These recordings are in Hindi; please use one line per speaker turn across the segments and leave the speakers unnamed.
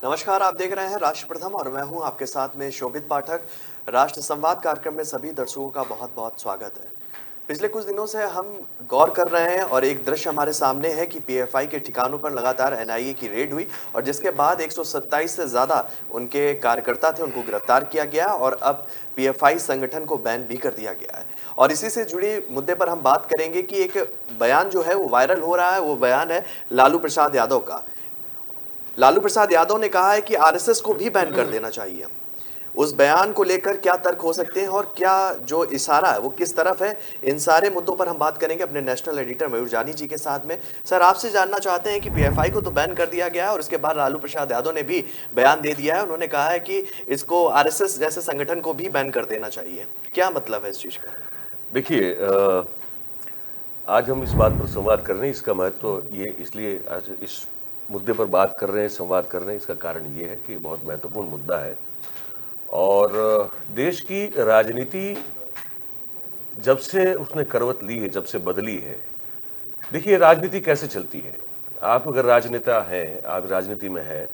नमस्कार, आप देख रहे हैं राष्ट्र प्रथम और मैं हूं आपके साथ में शोभित पाठक। राष्ट्र संवाद कार्यक्रम में सभी दर्शकों का बहुत बहुत स्वागत है। पिछले कुछ दिनों से हम गौर कर रहे हैं और एक दृश्य हमारे सामने है कि पीएफआई के ठिकानों पर लगातार एनआईए की रेड हुई और जिसके बाद 127 से ज्यादा उनके कार्यकर्ता थे, उनको गिरफ्तार किया गया और अब पीएफआई संगठन को बैन भी कर दिया गया है। और इसी से जुड़ी मुद्दे पर हम बात करेंगे कि एक बयान जो है वो वायरल हो रहा है। वो बयान है लालू प्रसाद यादव का। लालू प्रसाद यादव ने कहा है कि आरएसएस को भी बैन कर देना चाहिए। उस बयान को लेकर क्या तर्क हो सकते हैं और क्या जो इशारा है वो किस तरफ है, इन सारे मुद्दों पर हम बात करेंगे अपने नेशनल एडिटर मयूर जानी जी के साथ में। सर, आपसे जानना चाहते हैं कि पीएफआई को तो बैन कर दिया गया है और उसके बाद लालू प्रसाद यादव ने भी बयान दे दिया है। उन्होंने कहा है कि इसको आरएसएस जैसे संगठन को भी बैन कर देना चाहिए। क्या मतलब है इस चीज का?
देखिए, आज हम इस बात पर संवाद कर रहे हैं। इसका महत्व ये इसलिए आज इस मुद्दे पर बात कर रहे हैं, संवाद कर रहे हैं। इसका कारण ये है कि बहुत महत्वपूर्ण मुद्दा है और देश की राजनीति जब से उसने करवट ली है, जब से बदली है। देखिए, राजनीति कैसे चलती है। आप अगर राजनेता हैं, आप राजनीति में हैं,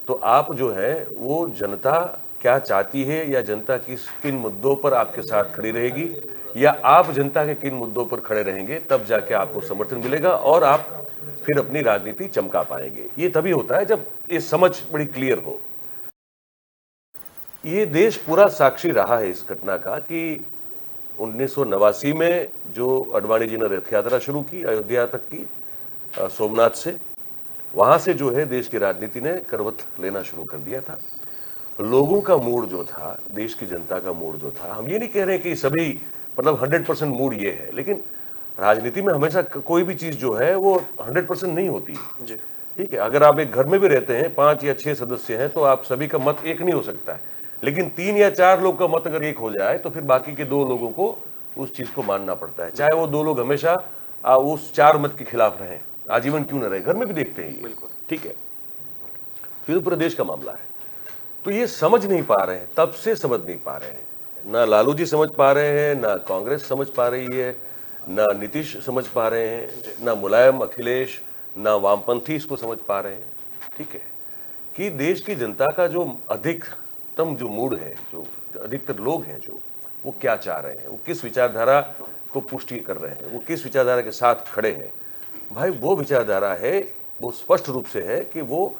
तो आप जो है वो जनता क्या चाहती है या जनता किन मुद्दों पर आपके साथ खड़ी रहेगी या आप जनता के किन मुद्दों पर खड़े रहेंगे, तब जाके आपको समर्थन मिलेगा और आप फिर अपनी राजनीति चमका पाएंगे। ये तभी होता है जब ये समझ बड़ी क्लियर हो। ये देश पूरा साक्षी रहा है इस घटना का कि 1989 में जो अडवाणी जी ने रथ यात्रा शुरू की अयोध्या तक की, सोमनाथ से, वहां से जो है देश की राजनीति ने करवट लेना शुरू कर दिया था। लोगों का मूड जो था, देश की जनता का मूड जो था, हम ये नहीं कह रहे कि सभी मतलब 100% मूड ये है, लेकिन राजनीति में हमेशा कोई भी चीज जो है वो 100% नहीं होती। ठीक है, अगर आप एक घर में भी रहते हैं, 5 या 6 सदस्य हैं, तो आप सभी का मत एक नहीं हो सकता है, लेकिन 3 या 4 लोग का मत अगर एक हो जाए तो फिर बाकी के 2 लोगों को उस चीज को मानना पड़ता है, चाहे वो 2 लोग हमेशा उस 4 मत के खिलाफ रहें, आजीवन क्यों न रहे। घर में भी देखते हैं ये। ठीक है, फिर पूरे देश का मामला है। तो ये समझ नहीं पा रहे हैं, तब से समझ नहीं पा रहे हैं। ना लालू जी समझ पा रहे हैं, ना कांग्रेस समझ पा रही है, ना नीतीश समझ पा रहे हैं, ना मुलायम, अखिलेश, ना वामपंथी इसको समझ पा रहे हैं। ठीक है, कि देश की जनता का जो अधिकतम जो मूड है, जो अधिकतर लोग हैं, जो वो क्या चाह रहे हैं, वो किस विचारधारा को पुष्टि कर रहे हैं, वो किस विचारधारा के साथ खड़े हैं। भाई, वो विचारधारा है, वो स्पष्ट रूप से है कि वो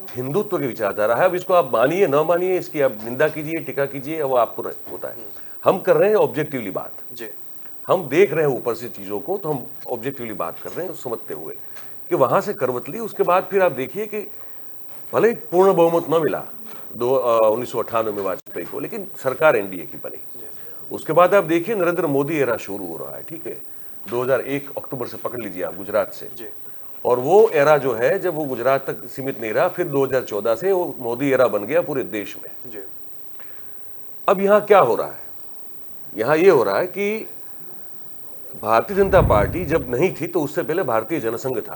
हिंदुत्व की विचारधारा है। अब इसको आप मानिए न मानिए, इसकी आप निंदा कीजिए, टीका कीजिए, वो आपको होता है। हम कर रहे हैं ऑब्जेक्टिवली बात जी। हम देख रहे हैं ऊपर से चीजों को, तो हम ऑब्जेक्टिवली बात कर रहे हैं समझते हुए कि वहां से करवट ली। उसके बाद फिर आप देखिए कि भले पूर्ण बहुमत न मिला 1998 में वाजपेयी को, लेकिन सरकार एनडीए की बनी। उसके बाद आप देखिए नरेंद्र मोदी एरा शुरू हो रहा है। ठीक है, 2001 अक्टूबर से पकड़ लीजिए आप, गुजरात से, और वो एरा जो है जब वो गुजरात तक सीमित नहीं रहा, फिर 2014 से वो मोदी एरा बन गया पूरे देश में। अब यहां क्या हो रहा है? यहां ये हो रहा है कि भारतीय जनता पार्टी जब नहीं थी तो उससे पहले भारतीय जनसंघ था।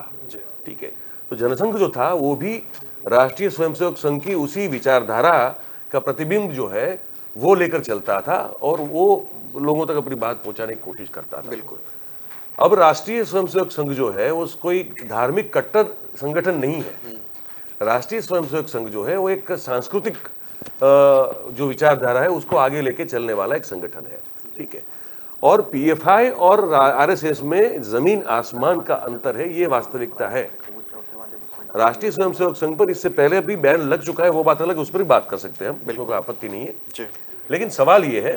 ठीक है, तो जनसंघ जो था वो भी राष्ट्रीय स्वयंसेवक संघ की उसी विचारधारा का प्रतिबिंब जो है वो लेकर चलता था और वो लोगों तक अपनी बात पहुंचाने की कोशिश करता था।
बिल्कुल।
अब राष्ट्रीय स्वयंसेवक संघ जो है वो कोई धार्मिक कट्टर संगठन नहीं है। राष्ट्रीय स्वयंसेवक संघ जो है वो एक सांस्कृतिक जो विचारधारा है उसको आगे लेके चलने वाला एक संगठन है। ठीक है, और पीएफआई और आरएसएस में जमीन आसमान का अंतर है, ये वास्तविकता है। राष्ट्रीय स्वयंसेवक संघ पर इससे पहले भी बैन लग चुका है, वो बात अलग, उस पर भी बात कर सकते हैं हम, बिल्कुल कोई आपत्ति नहीं है। लेकिन सवाल ये है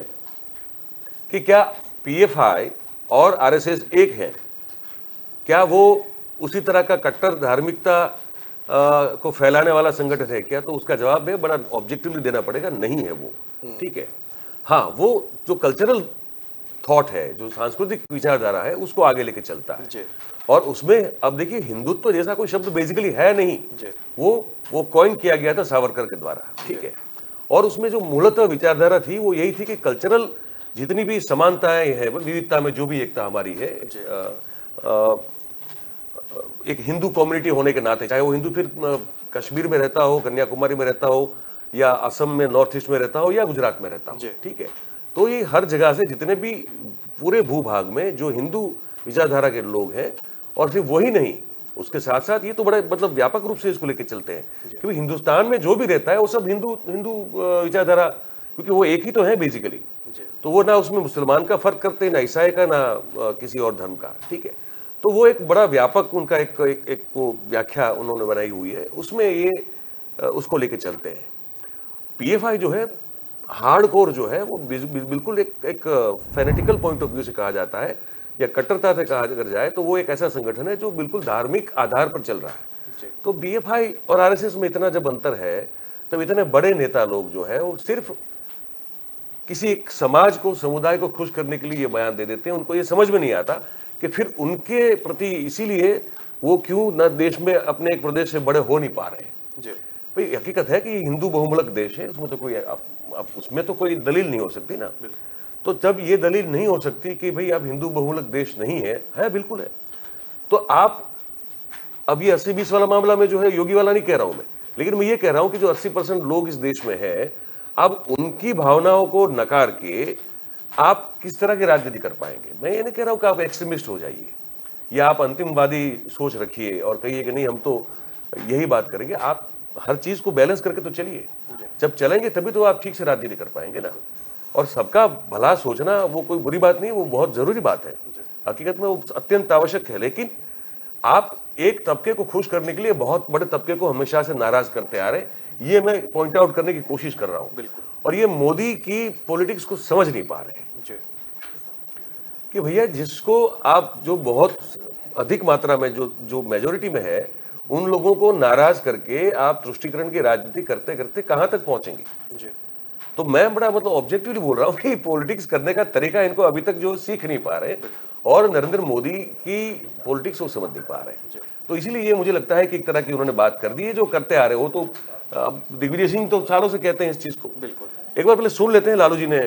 कि क्या पीएफआई और आरएसएस एक है? क्या वो उसी तरह का कट्टर धार्मिकता को फैलाने वाला संगठन है क्या? तो उसका जवाब है बड़ा ऑब्जेक्टिवली देना पड़ेगा, नहीं है वो। ठीक है, हाँ, वो जो कल्चरल थॉट है, जो सांस्कृतिक विचारधारा है, उसको आगे लेके चलता है। और उसमें अब देखिए, हिंदुत्व जैसा कोई शब्द बेसिकली है नहीं, वो कॉइन किया गया था सावरकर के द्वारा। ठीक है, और उसमें जो मूलतः विचारधारा थी वो यही थी कि कल्चरल जितनी भी समानताएं हैं, विविधता में जो भी एकता हमारी है, एक हिंदू कम्युनिटी होने के नाते, चाहे वो हिंदू फिर कश्मीर में रहता हो, कन्याकुमारी में रहता हो, या असम में नॉर्थ ईस्ट में रहता हो, या गुजरात में रहता हो। ठीक है, तो ये हर जगह से जितने भी पूरे भूभाग में जो हिंदू विचारधारा के लोग हैं, और सिर्फ वही नहीं, उसके साथ साथ ये तो बड़े मतलब व्यापक रूप से इसको लेके चलते हैं कि भाई हिंदुस्तान में जो भी रहता है वो सब हिंदू हिंदू विचारधारा, क्योंकि वो एक ही तो है बेसिकली। तो वो ना उसमें मुसलमान का फर्क करते हैं, ना ईसाई का, ना किसी और धर्म का, ठीक है। तो वो एक बड़ा व्यापक उनका एक वो व्याख्या उन्होंने बनाई हुई है, उसमें ये उसको लेके चलते हैं। पीएफआई जो है हार्डकोर जो है वो बिल्कुल एक फेनेटिकल पॉइंट ऑफ व्यू से कहा जाता है या कट्टरता से कहा अगर जाए तो वो एक ऐसा संगठन है जो बिल्कुल धार्मिक आधार पर चल रहा है। तो बीएफआई और आरएसएस में इतना जब अंतर है, तब इतने बड़े नेता लोग जो है वो सिर्फ किसी एक समाज को, समुदाय को खुश करने के लिए ये बयान दे देते हैं। उनको ये समझ में नहीं आता कि फिर उनके प्रति इसीलिए वो क्यों न देश में अपने एक प्रदेश से बड़े हो नहीं पा रहे हैं। भाई हकीकत है कि हिंदू बहुमुल्क देश है, उसमें तो कोई अब उसमें तो कोई दलील नहीं हो सकती ना। तो जब ये दलील नहीं हो सकती कि भाई अब हिंदू बहुमुल्क देश नहीं है बिल्कुल है। तो आप अब ये 80-20 वाला मामला में जो है योगी वाला नहीं कह रहा हूं मैं, लेकिन मैं ये कह रहा हूं कि जो 80% लोग इस देश में है, अब उनकी भावनाओं को नकार के आप किस तरह की राजनीति कर पाएंगे। मैं ये नहीं कह रहा हूं कि आप एक्सट्रीमिस्ट हो जाइए या आप अंतिमवादी सोच रखिए और कहिए कि नहीं हम तो यही बात करेंगे। आप हर चीज को बैलेंस करके तो चलिए, जब चलेंगे तभी तो आप ठीक से राजनीति कर पाएंगे ना। और सबका भला सोचना वो कोई बुरी बात नहीं, वो बहुत जरूरी बात है, हकीकत में वो अत्यंत आवश्यक है। लेकिन आप एक तबके को खुश करने के लिए बहुत बड़े तबके को हमेशा से नाराज करते आ रहे, ये मैं पॉइंट आउट करने की कोशिश कर रहा हूं। और ये मोदी की पॉलिटिक्स को समझ नहीं पा रहे कि भैया जिसको आप जो बहुत अधिक मात्रा में जो मेजोरिटी में है, उन लोगों को नाराज करके आप तुष्टीकरण की राजनीति करते करते कहां तक पहुंचेंगे। तो मैं बड़ा मतलब ऑब्जेक्टिवली बोल रहा हूं कि पॉलिटिक्स करने का तरीका इनको अभी तक जो सीख नहीं पा रहे और नरेंद्र मोदी की पॉलिटिक्स को समझ नहीं पा रहे। तो इसीलिए ये मुझे लगता है कि एक तरह की उन्होंने बात कर दी है जो करते आ रहे हो। तो दिग्विजय सिंह तो सालों से कहते हैं इस चीज को। बिल्कुल एक बार पहले सुन लेते हैं लालू जी ने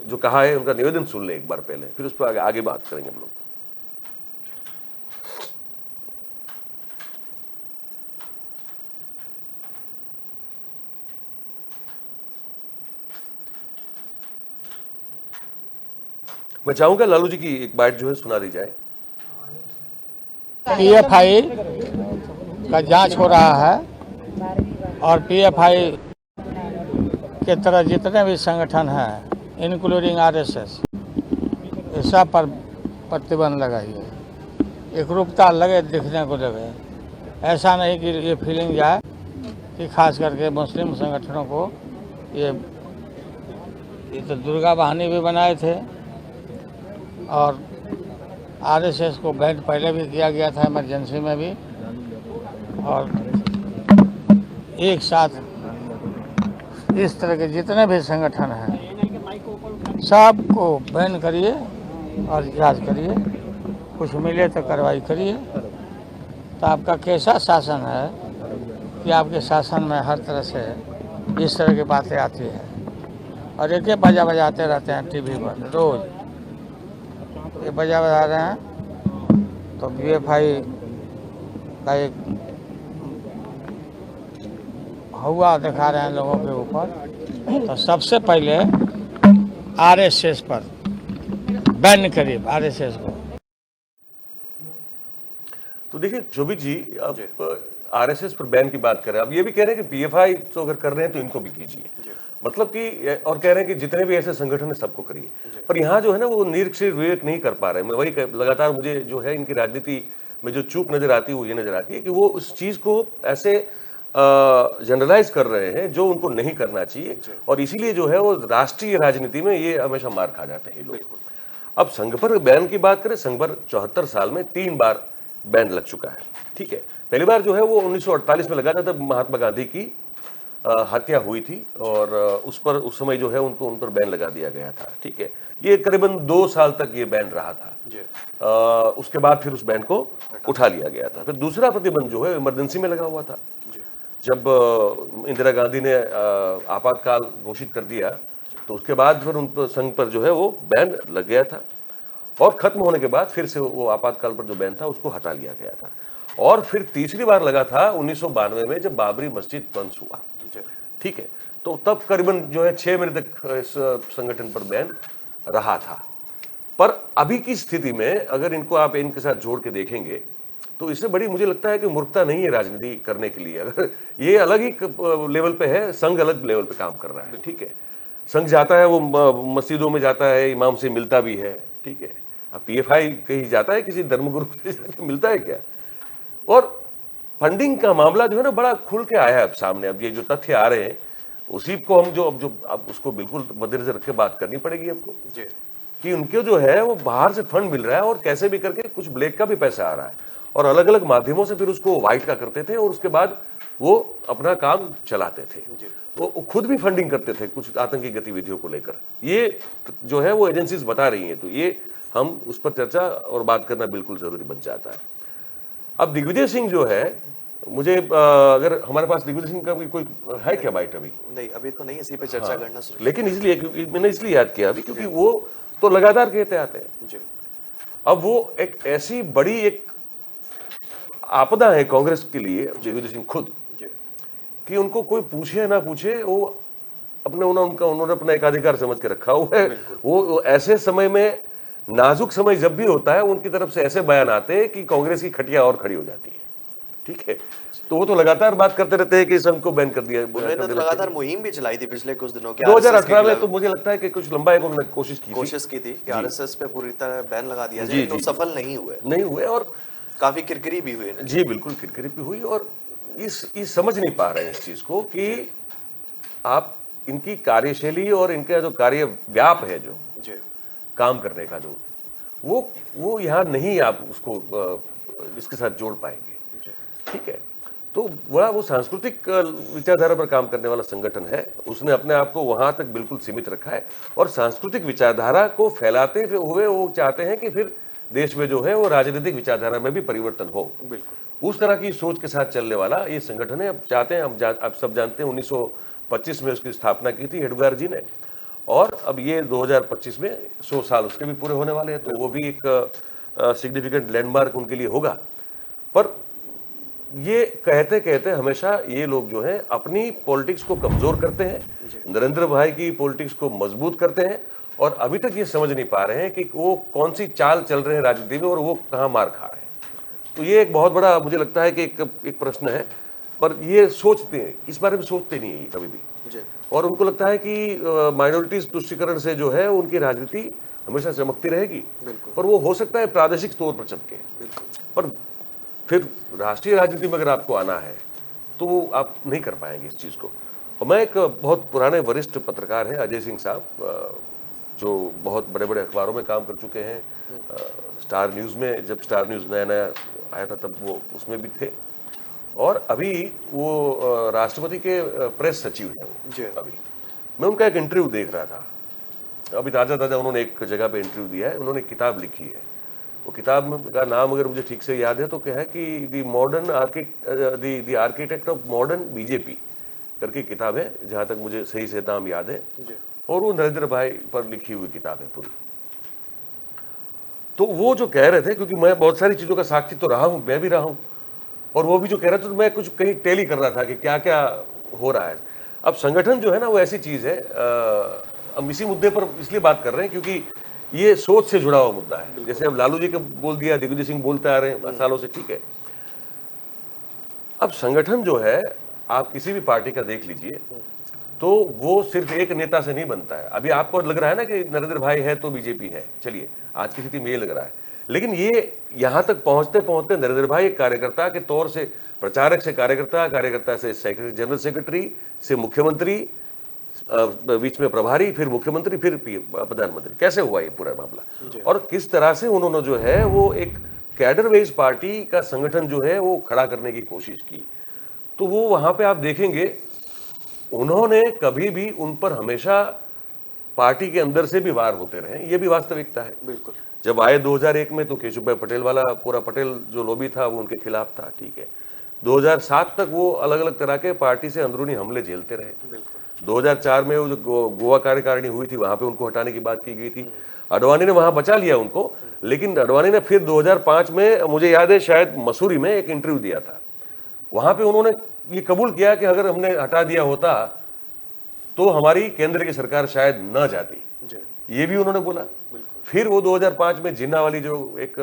जो कहा है, उनका निवेदन सुन ले एक बार पहले, फिर उस पर आगे बात करेंगे हम लोग। मैं चाहूंगा लालू जी की एक बात जो है सुना दी जाए।
पीएफआई का जांच हो रहा है और पीएफआई के तरह जितने भी संगठन हैं इंक्लूडिंग आरएसएस, इस सब पर प्रतिबंध लगाइए, एकरूपता लगे, दिखने को लगे। ऐसा नहीं कि ये फीलिंग जाए कि खास करके मुस्लिम संगठनों को ये तो दुर्गा वाहिनी भी बनाए थे और आरएसएस को बैन पहले भी किया गया था इमरजेंसी में भी, और एक साथ इस तरह के जितने भी संगठन हैं सबको बैन करिए और जांच करिए, कुछ मिले तो कार्रवाई करिए। तो आपका कैसा शासन है कि आपके शासन में हर तरह से इस तरह की बातें आती है और एक बजा बजाते रहते हैं टीवी पर रोज, ये बजा बजा रहे हैं। तो पीएफआई का एक हुआ दिखा रहे हैं लोगों के ऊपर। तो सबसे पहले आरएसएस पर बैन करिए, आरएसएस को।
तो देखिए शोभित जी, अब आरएसएस पर बैन की बात कर रहे हैं, अब ये भी कह रहे हैं कि पीएफआई तो अगर कर रहे हैं तो इनको भी कीजिए, मतलब कि, और कह रहे हैं कि जितने भी ऐसे संगठन है सबको करिए। पर यहाँ जो है ना वो निरीक्षित विवेक नहीं कर पा रहे। मैं वही लगातार मुझे जो है इनकी राजनीति में जो चूक नजर आती है वो ये नजर आती है कि वो उस चीज को ऐसे जनरलाइज कर रहे हैं जो उनको नहीं करना चाहिए, और इसीलिए जो है वो राष्ट्रीय राजनीति में ये हमेशा मार खा जाते हैं लोग। अब संघ पर बैन की बात करें, संघ पर 74 साल में 3 बार बैन लग चुका है, ठीक है। पहली बार जो है वो 1948 में लगा था, तब महात्मा गांधी की हत्या हुई थी और उस समय जो है उन पर बैन लगा दिया गया था, ठीक है। ये करीबन 2 साल तक ये बैन रहा था। उसके बाद फिर उस बैन को उठा लिया गया था। फिर दूसरा प्रतिबंध जो है इमरजेंसी में लगा हुआ था, जब इंदिरा गांधी ने आपातकाल घोषित कर दिया, तो उसके बाद फिर उन पर संघ पर जो है वो बैन लग गया था, और खत्म होने के बाद फिर से वो आपातकाल पर जो बैन था उसको हटा लिया गया था। और फिर तीसरी बार लगा था 1992 में, जब बाबरी मस्जिद ध्वंस हुआ, ठीक है। तो तब करीबन जो है 6 महीने तक इस संगठन पर बैन रहा था। पर अभी की स्थिति में अगर इनको आप इनके साथ जोड़ के देखेंगे तो इससे बड़ी मुझे लगता है कि मूर्खता नहीं है राजनीति करने के लिए। अगर ये अलग ही लेवल पे है, संघ अलग लेवल पे काम कर रहा है, ठीक है। संघ जाता है, वो मस्जिदों में जाता है, इमाम से मिलता भी है, ठीक है। अब पीएफआई कहीं जाता है किसी धर्मगुरु से मिलता है क्या? और फंडिंग का मामला जो है ना बड़ा खुल के आया है अब सामने। अब ये जो तथ्य आ रहे हैं उसी को हम अब उसको बिल्कुल मद्देनजर रख के बात करनी पड़ेगी हमको
जी।
कि उनके जो है वो बाहर से फंड मिल रहा है और कैसे भी करके कुछ ब्लैक का भी पैसा आ रहा है और अलग अलग माध्यमों से फिर उसको व्हाइट का करते थे और उसके बाद वो अपना काम चलाते थे। वो खुद भी फंडिंग करते थे कुछ आतंकी गतिविधियों को लेकर। ये जो है वो एजेंसीज बता रही हैं, तो ये हम उस पर चर्चा और बात करना बिल्कुल जरूरी बन जाता है। अब दिग्विजय सिंह जो है, मुझे अगर हमारे पास दिग्विजय सिंह का भी कोई है क्या बाइट अभी?
नहीं, अभी तो नहीं, इसी पे चर्चा करना शुरू।
लेकिन इसलिए क्योंकि मैंने इसलिए याद किया अभी क्योंकि वो तो लगातार कहते आते हैं।
जी।
अब वो एक ऐसी बड़ी एक आपदा है कांग्रेस के लिए दिग्विजय सिंह खुद, कि उनको कोई पूछे या ना पूछे वो उन्होंने अपना एकाधिकार समझ के रखा हुआ है। वो ऐसे समय में, नाजुक समय जब भी होता है, उनकी तरफ से ऐसे बयान आते हैं कि कांग्रेस की खटिया और खड़ी हो जाती है, ठीक है। तो वो तो लगातार बात करते रहते हैं कि संघ को बैन कर दिया।
उन्होंने तो लगातार मुहिम भी चलाई थी पिछले कुछ दिनों के
2018 में, तो मुझे लगता है कि कुछ लंबा एक उन्होंने कोशिश की थी
कि आरएसएस पे पूरी तरह बैन लगा दिया जाए, तो सफल नहीं हुए और
काफी किरकिरी भी हुई। जी बिल्कुल, किरकिरी भी हुई और इस समझ नहीं पा रहे हैं इस चीज को कि आप इनकी कार्यशैली और इनका जो कार्य व्याप है, जो काम करने का जो वो यहाँ नहीं आप उसको इसके साथ जोड़ पाएंगे, ठीक है। तो वो सांस्कृतिक विचारधारा पर काम करने वाला संगठन है, उसने अपने आप को वहां तक बिल्कुल सीमित रखा है और सांस्कृतिक विचारधारा को फैलाते हुए वो चाहते हैं कि फिर देश में जो है वो राजनीतिक विचारधारा में भी परिवर्तन हो। बिल्कुल उस तरह की सोच के साथ चलने वाला ये संगठन है। अब चाहते हैं, आप सब जानते हैं 1925 में उसकी स्थापना की थी एडगार जी ने, और अब ये 2025 में 100 साल उसके भी पूरे होने वाले हैं, तो वो भी एक सिग्निफिकेंट लैंडमार्क उनके लिए होगा। पर ये कहते कहते हमेशा ये लोग जो हैं अपनी पॉलिटिक्स को कमजोर करते हैं, नरेंद्र भाई की पॉलिटिक्स को मजबूत करते हैं, और अभी तक ये समझ नहीं पा रहे हैं कि वो कौन सी चाल चल रहे हैं राजनीति में और वो कहाँ मार खा रहे हैं। तो ये एक बहुत बड़ा मुझे लगता है कि एक प्रश्न है, पर ये सोचते हैं, इस बारे में सोचते नहीं है कभी भी, और उनको लगता है कि माइनॉरिटीज तुष्टीकरण से जो है उनकी राजनीति हमेशा चमकती रहेगी, पर वो हो सकता है प्रादेशिक तौर पर चमके, पर फिर राष्ट्रीय राजनीति में अगर आपको आना है तो आप नहीं कर पाएंगे इस चीज को। और मैं एक बहुत पुराने वरिष्ठ पत्रकार हैं अजय सिंह साहब, जो बहुत बड़े बड़े अखबारों में काम कर चुके हैं, स्टार न्यूज में, जब स्टार न्यूज नया नया आया था तब वो उसमें भी थे, और अभी वो राष्ट्रपति के प्रेस सचिव हैं। अभी मैं उनका एक इंटरव्यू देख रहा था, अभी ताजा उन्होंने एक जगह पे इंटरव्यू दिया है, उन्होंने किताब लिखी है। वो किताब का नाम अगर मुझे ठीक से याद है तो क्या है कि the architect of modern BJP करके किताब है, जहां तक मुझे सही से नाम याद है, और वो नरेंद्र भाई पर लिखी हुई किताब है पूरी। तो वो जो कह रहे थे, क्योंकि मैं बहुत सारी चीजों का साक्षी तो रहा हूं, मैं भी रहा हूं, और वो भी जो कह रहे थे तो मैं कुछ कहीं टेली कर रहा था कि क्या क्या हो रहा है। अब संगठन जो है ना वो ऐसी चीज है, हम इसी मुद्दे पर इसलिए बात कर रहे हैं क्योंकि ये सोच से जुड़ा हुआ मुद्दा है। जैसे अब लालू जी का बोल दिया, दिग्विजय सिंह बोलते आ रहे हैं सालों से, ठीक है। अब संगठन जो है, आप किसी भी पार्टी का देख लीजिए, तो वो सिर्फ एक नेता से नहीं बनता है। अभी आपको लग रहा है ना कि नरेंद्र भाई है तो बीजेपी है, चलिए आज की स्थिति में ये लग रहा है, लेकिन ये यहां तक पहुंचते पहुंचते नरेंद्र भाई एक कार्यकर्ता के तौर से, प्रचारक से कार्यकर्ता, कार्यकर्ता से सेक्रेटरी, जनरल सेक्रेटरी से मुख्यमंत्री, बीच में प्रभारी, फिर मुख्यमंत्री, फिर प्रधानमंत्री, कैसे हुआ ये पूरा मामला, और किस तरह से उन्होंने जो है वो एक कैडर बेस्ड पार्टी का संगठन जो है वो खड़ा करने की कोशिश की। तो वो वहां पे आप देखेंगे उन्होंने कभी भी उन पर हमेशा पार्टी के अंदर से भी वार होते रहे, ये भी वास्तविकता है।
बिल्कुल।
जब आए 2001 में तो केशुभाई पटेल वाला पूरा पटेल जो लॉबी था वो उनके खिलाफ था, ठीक है। 2007 तक वो अलग अलग तरह के पार्टी से अंदरूनी हमले झेलते रहे। 2004 में वो जो गोवा कार्यकारिणी हुई थी वहां पे उनको हटाने की बात की गई थी, अडवाणी ने वहां बचा लिया उनको, लेकिन अडवाणी ने फिर 2005 में, मुझे याद है शायद मसूरी में एक इंटरव्यू दिया था, वहां पे उन्होंने ये कबूल किया कि अगर हमने हटा दिया होता तो हमारी केंद्र की सरकार शायद न जाती, ये भी उन्होंने बोला। फिर वो 2005 में जिन्ना वाली जो एक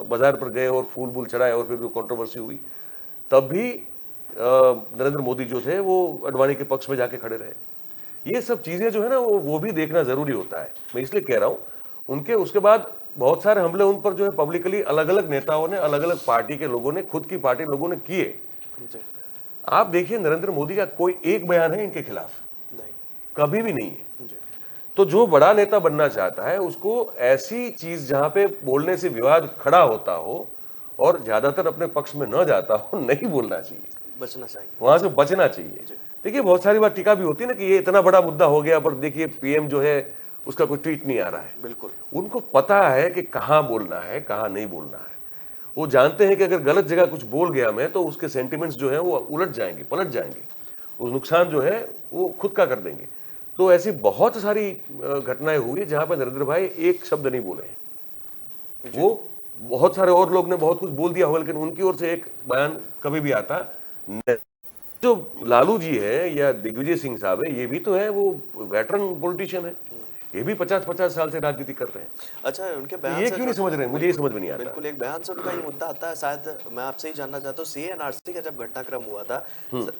बाजार पर गए और फूल बूल चढ़ाए और फिर जो कंट्रोवर्सी हुई, तब भी नरेंद्र मोदी जो थे वो अडवाणी के पक्ष में जाके खड़े रहे। ये सब चीजें जो है ना वो भी देखना जरूरी होता है। मैं इसलिए कह रहा हूं, उनके उसके बाद बहुत सारे हमले उन पर जो है पब्लिकली अलग अलग नेताओं ने, अलग अलग पार्टी के लोगों ने, खुद की पार्टी लोगों ने किए। आप देखिए नरेंद्र मोदी का कोई एक बयान है इनके खिलाफ?
नहीं,
कभी भी नहीं है। तो जो बड़ा नेता बनना चाहता है उसको ऐसी चीज जहां पे बोलने से विवाद खड़ा होता हो और ज्यादातर अपने पक्ष में न जाता हो, नहीं बोलना चाहिए,
बचना चाहिए,
वहां से बचना चाहिए। देखिए बहुत सारी बार टीका भी होती है ना कि ये इतना बड़ा मुद्दा हो गया पर देखिए पीएम जो है उसका कोई ट्वीट नहीं आ रहा है।
बिल्कुल।
उनको पता है कि कहां बोलना है, कहां नहीं बोलना है। वो जानते हैं कि अगर गलत जगह कुछ बोल गया मैं तो उसके सेंटिमेंट्स जो है वो उलट जाएंगे, पलट जाएंगे, उस नुकसान जो है वो खुद का कर देंगे। तो ऐसी बहुत सारी घटनाएं हुई जहां पर नरेंद्र भाई एक शब्द नहीं बोले हैं। वो बहुत सारे और लोग ने बहुत कुछ बोल दिया होगा लेकिन उनकी ओर से एक बयान कभी भी आता नहीं। जो लालू जी है या दिग्विजय सिंह साहब है, ये भी तो है, वो वेटरन पॉलिटिशियन है, ये भी 50-50 साल से राजनीति कर रहे हैं।
अच्छा, उनके बयान
ये
से
क्यों नहीं समझ रहे हैं? मुझे ये समझ में नहीं आता।
बिल्कुल, एक बयान से उनका ये मुद्दा आता है। शायद मैं आपसे ही जानना चाहता हूँ, सीएनआरसी का जब घटनाक्रम हुआ था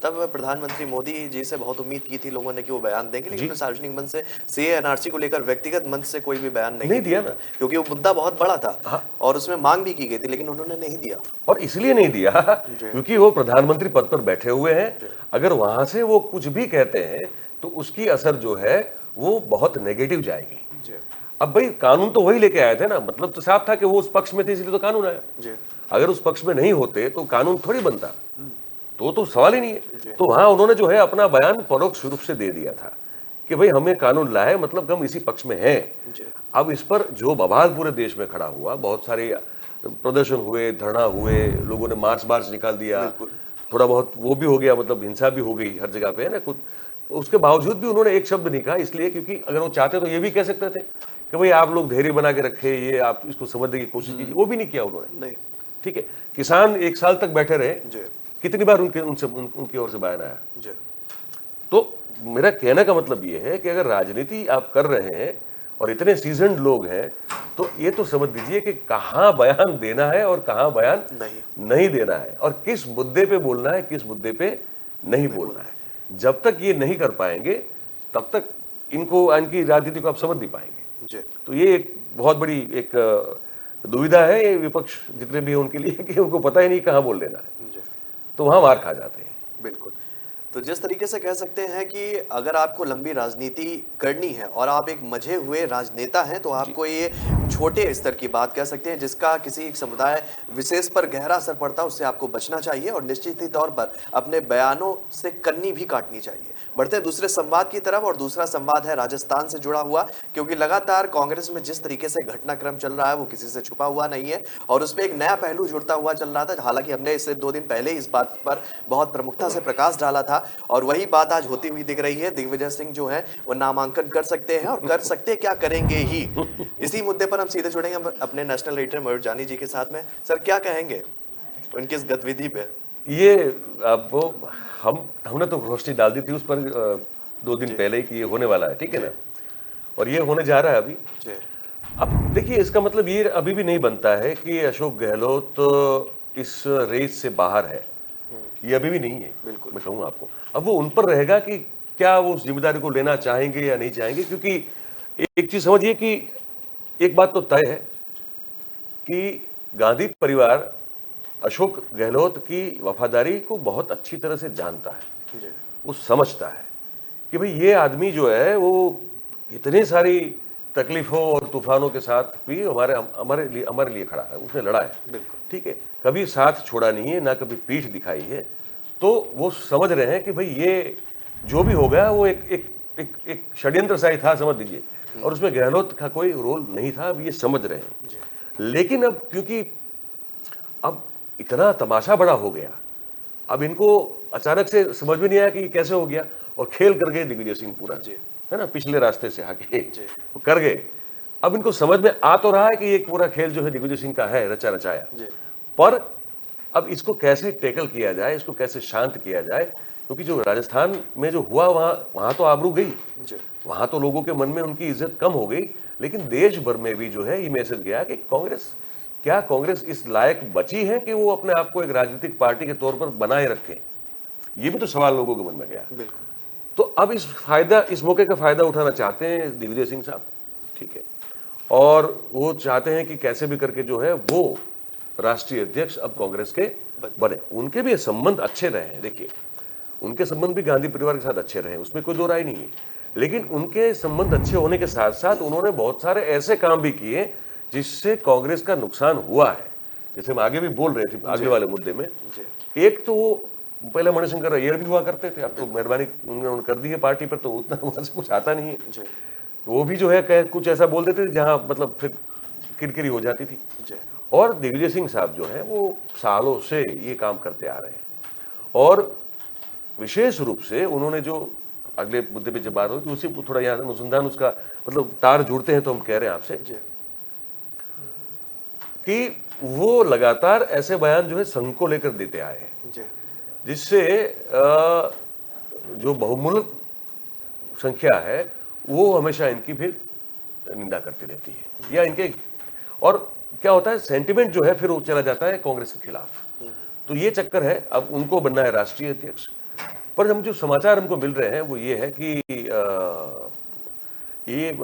तब प्रधानमंत्री मोदी जी से बहुत उम्मीद की थी लोगों ने कि वो बयान देंगे, लेकिन सार्वजनिक मंच से सीएनआरसी को लेकर व्यक्तिगत मंच से कोई भी बयान नहीं
दिया ना,
क्योंकि वो मुद्दा बहुत बड़ा था और उसमें मांग भी की गई थी, लेकिन उन्होंने नहीं दिया।
और इसलिए नहीं दिया क्योंकि वो प्रधानमंत्री पद पर बैठे हुए हैं। अगर वहां से वो कुछ भी कहते हैं तो उसकी असर जो है वो बहुत नेगेटिव जाएगी। अब भाई कानून तो वही लेके आए थे ना, मतलब तो साफ था कि वो उस पक्ष में थे इसलिए तो कानून आया। अगर उस पक्ष में नहीं होते तो कानून थोड़ी बनता, तो सवाल ही नहीं है। तो वहां उन्होंने जो है अपना बयान परोक्ष रूप से दे दिया था कि भाई हमें कानून लाए, मतलब हम इसी पक्ष में हैं। अब इस पर जो बवाल पूरे देश में खड़ा हुआ, बहुत सारे प्रदर्शन हुए, धरना हुए, लोगों ने मार्च निकाल दिया, थोड़ा बहुत वो भी हो गया, मतलब हिंसा भी हो गई हर जगह पे, है ना। कुछ उसके बावजूद भी उन्होंने एक शब्द नहीं कहा, इसलिए क्योंकि अगर वो चाहते तो ये भी कह सकते थे कि भाई आप लोग धैर्य बना के रखे, ये आप इसको समझने की कोशिश कीजिए। वो भी नहीं किया उन्होंने।
नहीं,
ठीक है, किसान 1 साल तक बैठे रहे, कितनी बार उनकी ओर से बयान आया। तो मेरा कहने का मतलब ये है कि अगर राजनीति आप कर रहे हैं और इतने सीजन्ड लोग हैं तो ये तो समझ दीजिए कि कहां बयान देना है और कहां बयान नहीं देना है, और किस मुद्दे पे बोलना है, किस मुद्दे पे नहीं बोलना है। जब तक ये नहीं कर पाएंगे तब तक इनकी राजनीति को आप समझ नहीं पाएंगे। तो ये एक बहुत बड़ी एक दुविधा है ये विपक्ष जितने भी हैं उनके लिए कि उनको पता ही नहीं कहां बोल लेना है, तो वहां मार खा जाते हैं।
बिल्कुल। तो जिस तरीके से कह सकते हैं कि अगर आपको लंबी राजनीति करनी है और आप एक मजे हुए राजनेता हैं तो आपको ये छोटे स्तर की बात कह सकते हैं जिसका किसी एक समुदाय विशेष पर गहरा असर पड़ता है, उससे आपको बचना चाहिए और निश्चित ही तौर पर अपने बयानों से कन्नी भी काटनी चाहिए। बढ़ते हैं दूसरे संवाद की तरफ, और दूसरा संवाद है राजस्थान से जुड़ा हुआ, क्योंकि लगातार कांग्रेस में जिस तरीके से घटनाक्रम चल रहा है वो किसी से छुपा हुआ नहीं है और उसमें एक नया पहलू जुड़ता हुआ चल रहा था। हालांकि हमने इससे 2 दिन पहले इस बात पर बहुत प्रमुखता से प्रकाश डाला था और वही बात आज होती हुई दिख रही है। दिग्विजय सिंह जो है वो नामांकन कर सकते हैं और कर सकते क्या करेंगे ही। इसी मुद्दे पर हम सीधे जुड़ेंगे अपने नेशनल एडिटर मयूर जानी जी के साथ में। सर, क्या कहेंगे उनकी इस गतिविधि पे?
ये अब हमने तो रोशनी डाल दी थी उस पर 2 दिन पहले कि ये होने वाला है, ठीक है ना, और ये होने जा रहा है अभी। अब देखिए इसका मतलब ये अभी भी नहीं बनता है कि अशोक गहलोत तो इस रेस से बाहर है, ये अभी भी नहीं है। बिल्कुल, मैं कहूँ आपको अब वो उन पर रहेगा कि क्या वो उस जिम्मेदारी को लेना चाहेंगे या नहीं चाहेंगे, क्योंकि एक चीज समझिए कि एक बात तो तय है कि गांधी परिवार अशोक गहलोत की वफादारी को बहुत अच्छी तरह से जानता है। वो समझता है कि भाई ये आदमी जो है वो इतनी सारी तकलीफों और तूफानों के साथ भी हमारे लिए खड़ा है, उसने लड़ा है, ठीक है, कभी साथ छोड़ा नहीं है, ना कभी पीठ दिखाई है। तो वो समझ रहे हैं कि भाई ये जो भी हो गया वो एक षड्यंत्र सा ही था, समझ लीजिए, और उसमें गहलोत का कोई रोल नहीं था, अब ये समझ रहे हैं। लेकिन अब क्योंकि अब इतना तमाशा बड़ा हो गया, अब इनको अचानक से समझ में नहीं आया कि ये कैसे हो गया, और खेल कर गए दिग्विजय सिंह पूरा, है ना, पिछले रास्ते से आके वो कर गए। अब इनको समझ में आ तो रहा है कि ये पूरा खेल जो है दिग्विजय सिंह का है, रचा रचाया, पर अब इसको कैसे टैकल किया जाए, इसको कैसे शांत किया जाए, क्योंकि जो राजस्थान में जो हुआ वहां तो आबरू गई, वहां तो लोगों के मन में उनकी इज्जत कम हो गई, लेकिन देश भर में भी जो है ये मैसेज गया कि कांग्रेस इस लायक बची है कि वो अपने आप को एक राजनीतिक पार्टी के तौर पर बनाए रखे। ये भी तो सवाल लोगों के मन में गया।
बिल्कुल।
तो अब इस मौके का फायदा उठाना चाहते हैं दिग्विजय सिंह साहब, ठीक है, और वो चाहते हैं कि कैसे भी करके जो है वो राष्ट्रीय अध्यक्ष अब कांग्रेस के बने। उनके भी संबंध अच्छे रहे हैं, देखिए उनके संबंध भी गांधी परिवार के साथ अच्छे रहे, उसमें कोई दो राय नहीं है, लेकिन उनके संबंध अच्छे होने के साथ साथ उन्होंने बहुत सारे ऐसे काम भी किए जिससे कांग्रेस का नुकसान हुआ है। जैसे हम आगे भी बोल रहे थे आगे वाले मुद्दे में, एक तो पहले मणिशंकर अय्यर भी हुआ करते थे, अब तो मेहरबानी उन्होंने कर दी है पार्टी पर, तो उतना वहां से कुछ आता नहीं है। वो भी जो है कुछ ऐसा बोल देते थे जहां मतलब फिर किरकिरी हो जाती थी। और दिग्विजय सिंह साहब जो है वो सालों से ये काम करते आ रहे हैं, और विशेष रूप से उन्होंने जो अगले मुद्दे पे जब बात होती है उसी थोड़ा यहाँ अनुसंधान उसका मतलब तार जुड़ते हैं, तो हम कह रहे हैं आपसे कि वो लगातार ऐसे बयान जो है संघ को लेकर देते आए हैं, जिससे जो बहुमूल्य संख्या है वो हमेशा इनकी फिर निंदा करती रहती है, या इनके, और क्या होता है सेंटिमेंट जो है फिर वो चला जाता है कांग्रेस के खिलाफ। तो ये चक्कर है, अब उनको बनना है राष्ट्रीय अध्यक्ष। पर हम जो समाचार हमको मिल रहे हैं वो ये है कि ये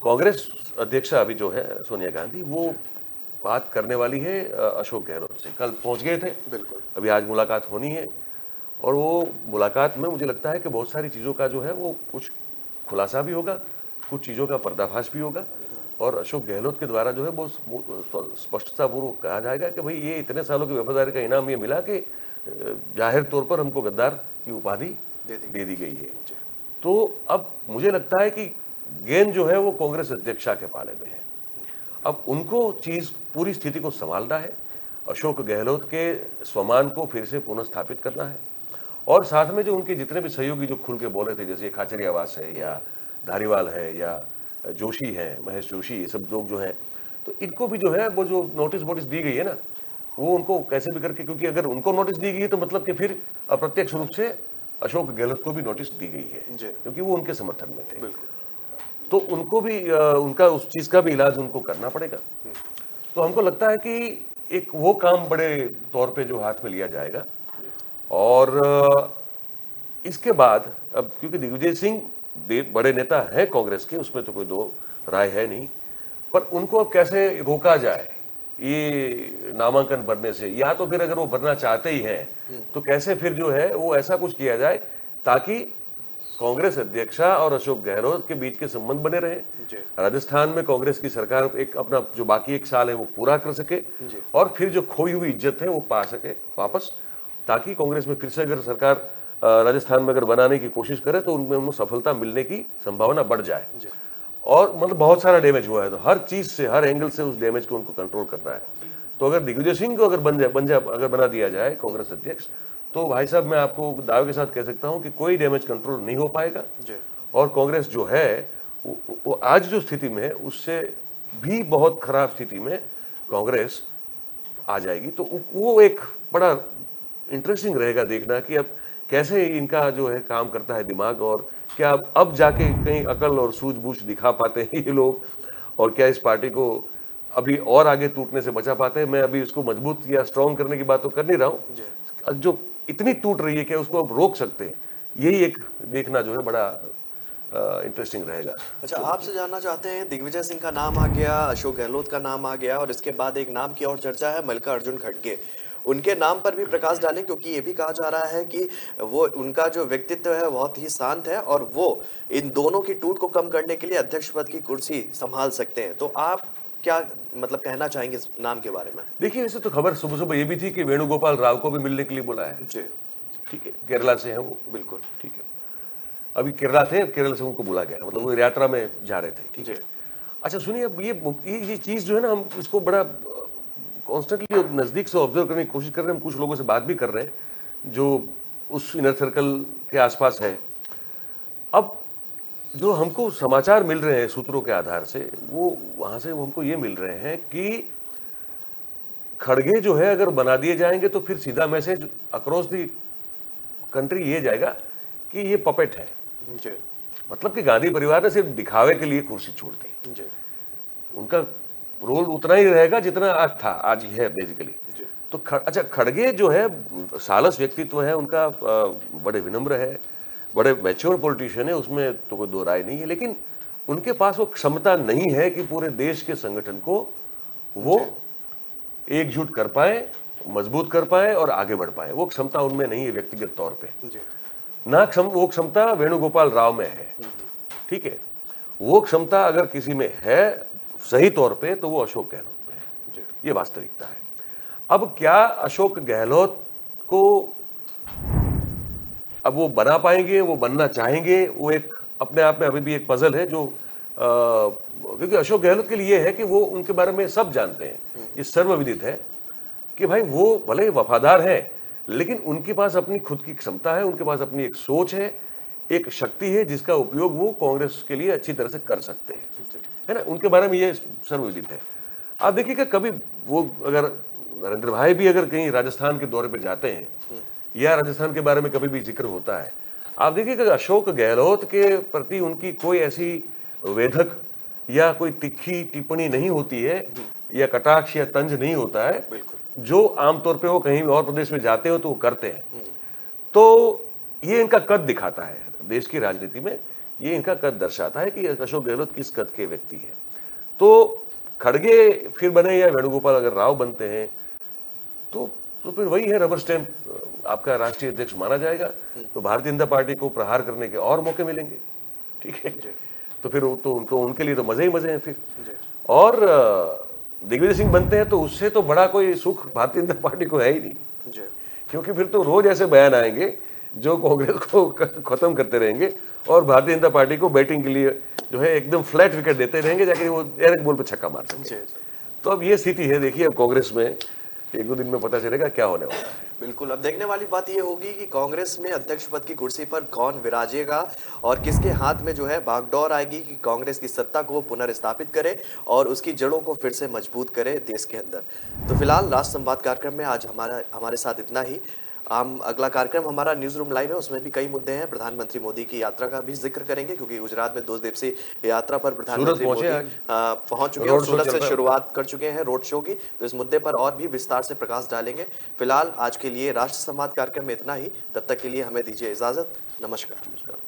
कांग्रेस अध्यक्षा अभी जो है सोनिया गांधी, वो बात करने वाली है अशोक गहलोत से। कल पहुंच गए थे, बिल्कुल, अभी आज मुलाकात होनी है, और वो मुलाकात में मुझे लगता है कि बहुत सारी चीज़ों का जो है वो कुछ खुलासा भी होगा, कुछ चीज़ों का पर्दाफाश भी होगा, और अशोक गहलोत के द्वारा जो है वो स्पष्टतापूर्वक कहा जाएगा कि भाई ये इतने सालों की वफादारी का इनाम ये मिला कि जाहिर तौर पर हमको गद्दार की उपाधि दे दी गई है। तो अब मुझे लगता है कि गेंद जो है वो कांग्रेस अध्यक्षा के पाले में है। अब उनको चीज पूरी स्थिति को संभालना है, अशोक गहलोत के स्वमान को फिर से पुनर्स्थापित करना है, और साथ में जो उनके जितने भी सहयोगी जो खुल के बोले थे, जैसे खाचरियावास है या धारीवाल है या जोशी है, महेश जोशी, ये सब लोग जो हैं, तो इनको भी जो है वो जो नोटिस दी गई है ना, वो उनको कैसे भी करके, क्योंकि अगर उनको नोटिस दी गई है तो मतलब कि फिर अप्रत्यक्ष रूप से अशोक गहलोत को भी नोटिस दी गई है, क्योंकि वो उनके समर्थन में थे। तो उनको भी उनका उस चीज का भी इलाज उनको करना पड़ेगा। तो हमको लगता है कि एक वो काम बड़े तौर पे जो हाथ में लिया जाएगा, और इसके बाद अब क्योंकि दिग्विजय सिंह बड़े नेता हैं कांग्रेस के, उसमें तो कोई दो राय है नहीं, पर उनको अब कैसे रोका जाए ये नामांकन भरने से, या तो फिर अगर वो भरना चाहते ही हैं तो कैसे फिर जो है वो ऐसा कुछ किया जाए ताकि कांग्रेस अध्यक्षा और अशोक गहलोत के बीच के संबंध बने रहे, राजस्थान में कांग्रेस की सरकार एक अपना जो बाकी एक साल है वो पूरा कर सके, और फिर जो खोई हुई इज्जत है वो पा सके वापस, ताकि कांग्रेस में फिर से अगर सरकार राजस्थान में अगर बनाने की कोशिश करे तो उनमें उनको सफलता मिलने की संभावना बढ़ जाए। और मतलब बहुत सारा डैमेज हुआ है, तो हर चीज से, हर एंगल से उस डैमेज को उनको कंट्रोल करना है। तो अगर दिग्विजय सिंह को अगर अगर बना दिया जाए कांग्रेस अध्यक्ष, तो भाई साहब मैं आपको दावे के साथ कह सकता हूं कि कोई डैमेज कंट्रोल नहीं हो पाएगा, और कांग्रेस जो है वो आज जो स्थिति में है उससे भी बहुत खराब स्थिति में कांग्रेस आ जाएगी। तो वो एक बड़ा इंटरेस्टिंग रहेगा देखना कि अब कैसे इनका जो है काम करता है दिमाग, और क्या अब जाके कहीं अकल और सूझबूझ दिखा पाते हैं ये लोग, और क्या इस पार्टी को अभी और आगे टूटने से बचा पाते हैं। मैं अभी उसको मजबूत या स्ट्रॉन्ग करने की बात तो कर नहीं रहा हूँ, जो इतनी टूट रही है क्या उसको अब रोक सकते हैं, यही एक देखना जो है बड़ा इंटरेस्टिंग रहेगा।
अच्छा, आपसे जानना चाहते हैं, दिग्विजय सिंह का नाम आ गया, अशोक गहलोत का नाम आ गया, और इसके बाद एक नाम की और चर्चा है मल्लिकार्जुन खड़गे, उनके नाम पर भी प्रकाश डालें, क्योंकि ये भी कहा जा रहा है कि वो उनका जो व्यक्तित्व है बहुत ही शांत है, और वो इन दोनों की टूट को कम करने के लिए अध्यक्ष पद की कुर्सी संभाल सकते हैं। तो आप क्या मतलब कहना चाहेंगे इस नाम के बारे में?
देखिए, वैसे तो खबर सुबह सुबह ये भी थी कि वेणुगोपाल राव को भी मिलने के लिए बुलाया है जी, ठीक है, केरला से है वो, बिल्कुल ठीक है, अभी केरला थे, केरल से उनको बुला गया, मतलब वो यात्रा में जा रहे थे, ठीक है। अच्छा सुनिए, अब ये चीज जो है ना, हम इसको बड़ा कॉन्स्टेंटली नजदीक से ऑब्जर्व करने की कोशिश कर रहे हैं, हम कुछ लोगों से बात भी कर रहे हैं जो उस इनर सर्कल के आसपास है। अब जो हमको समाचार मिल रहे हैं सूत्रों के आधार से, वो वहां से हमको ये मिल रहे हैं कि खड़गे जो है अगर बना दिए जाएंगे तो फिर सीधा मैसेज अक्रॉस द कंट्री ये जाएगा कि ये पपेट है, मतलब कि गांधी परिवार ने सिर्फ दिखावे के लिए कुर्सी छोड़ दी।
जी
उनका रोल उतना ही रहेगा जितना आज था, आज है बेसिकली।
जी
तो अच्छा, खड़गे जो है सालस व्यक्तित्व है उनका, बड़े विनम्र है, बड़े मैच्योर पॉलिटिशियन है, उसमें तो कोई दो राय नहीं है, लेकिन उनके पास वो क्षमता नहीं है कि पूरे देश के संगठन को वो एकजुट कर पाए, मजबूत कर पाए और आगे बढ़ पाए। वो क्षमता उनमें नहीं है व्यक्तिगत तौर पे।
जी
ना वो क्षमता वेणुगोपाल राव में है, ठीक है। वो क्षमता अगर किसी में है सही तौर पे तो वो अशोक गहलोत में है,
जी
ये वास्तविकता है। अब क्या अशोक गहलोत को अब वो बना पाएंगे, वो बनना चाहेंगे, वो एक अपने आप में अभी भी एक पजल है जो क्योंकि अशोक गहलोत के लिए है कि वो उनके बारे में सब जानते हैं, ये सर्वविदित है कि भाई वो भले ही वफादार है लेकिन उनके पास अपनी खुद की क्षमता है, उनके पास अपनी एक सोच है, एक शक्ति है जिसका उपयोग वो कांग्रेस के लिए अच्छी तरह से कर सकते हैं, है ना। उनके बारे में ये सर्वविदित है। आप देखिएगा कभी वो अगर नरेंद्र भाई भी अगर कहीं राजस्थान के दौरे पे जाते हैं या राजस्थान के बारे में कभी भी जिक्र होता है, आप देखिएगा अशोक गहलोत के प्रति उनकी कोई ऐसी वेधक या कोई तिखी टिप्पणी नहीं होती है या कटाक्ष या तंज नहीं होता है,
बिल्कुल।
जो आमतौर पे वो कहीं और प्रदेश में जाते हो तो वो करते हैं। तो ये इनका कद दिखाता है देश की राजनीति में, ये इनका कद दर्शाता है कि अशोक गहलोत किस कद के व्यक्ति हैं। तो खड़गे फिर बने या वेणुगोपाल अगर राव बनते हैं तो फिर वही है, रबर स्टैंप आपका राष्ट्रीय अध्यक्ष माना जाएगा, तो भारतीय जनता पार्टी को प्रहार करने के और मौके मिलेंगे, ठीक है। तो फिर तो उनके लिए तो मजे ही मजे हैं फिर। और दिग्विजय सिंह बनते हैं तो उससे तो बड़ा कोई सुख भारतीय जनता पार्टी को है ही नहीं, क्योंकि फिर तो रोज ऐसे बयान आएंगे जो कांग्रेस को खत्म करते रहेंगे और भारतीय जनता पार्टी को बैटिंग के लिए जो है एकदम फ्लैट विकेट देते रहेंगे, जाके वो डायरेक्ट बॉल पे छक्का मार सकेंगे। तो अब ये स्थिति है, देखिए अब कांग्रेस में एक दो दिन में पता चलेगा क्या होने वाला है।
बिल्कुल, अब देखने वाली बात ये होगी कि कांग्रेस में अध्यक्ष पद की कुर्सी पर कौन विराजेगा और किसके हाथ में जो है बागडोर आएगी कि कांग्रेस की सत्ता को पुनर्स्थापित करे और उसकी जड़ों को फिर से मजबूत करे देश के अंदर। तो फिलहाल राष्ट्र संवाद कार्यक्रम में आज हमारे साथ इतना ही। हम अगला कार्यक्रम हमारा न्यूज रूम लाइव है, उसमें भी कई मुद्दे हैं। प्रधानमंत्री मोदी की यात्रा का भी जिक्र करेंगे क्योंकि गुजरात में 2 दिवसीय यात्रा पर प्रधानमंत्री मोदी पहुंच चुके हैं और सूरत से शुरुआत कर चुके हैं रोड शो की। तो इस मुद्दे पर और भी विस्तार से प्रकाश डालेंगे। फिलहाल आज के लिए राष्ट्र संवाद कार्यक्रम में इतना ही। तब तक के लिए हमें दीजिए इजाजत। नमस्कार।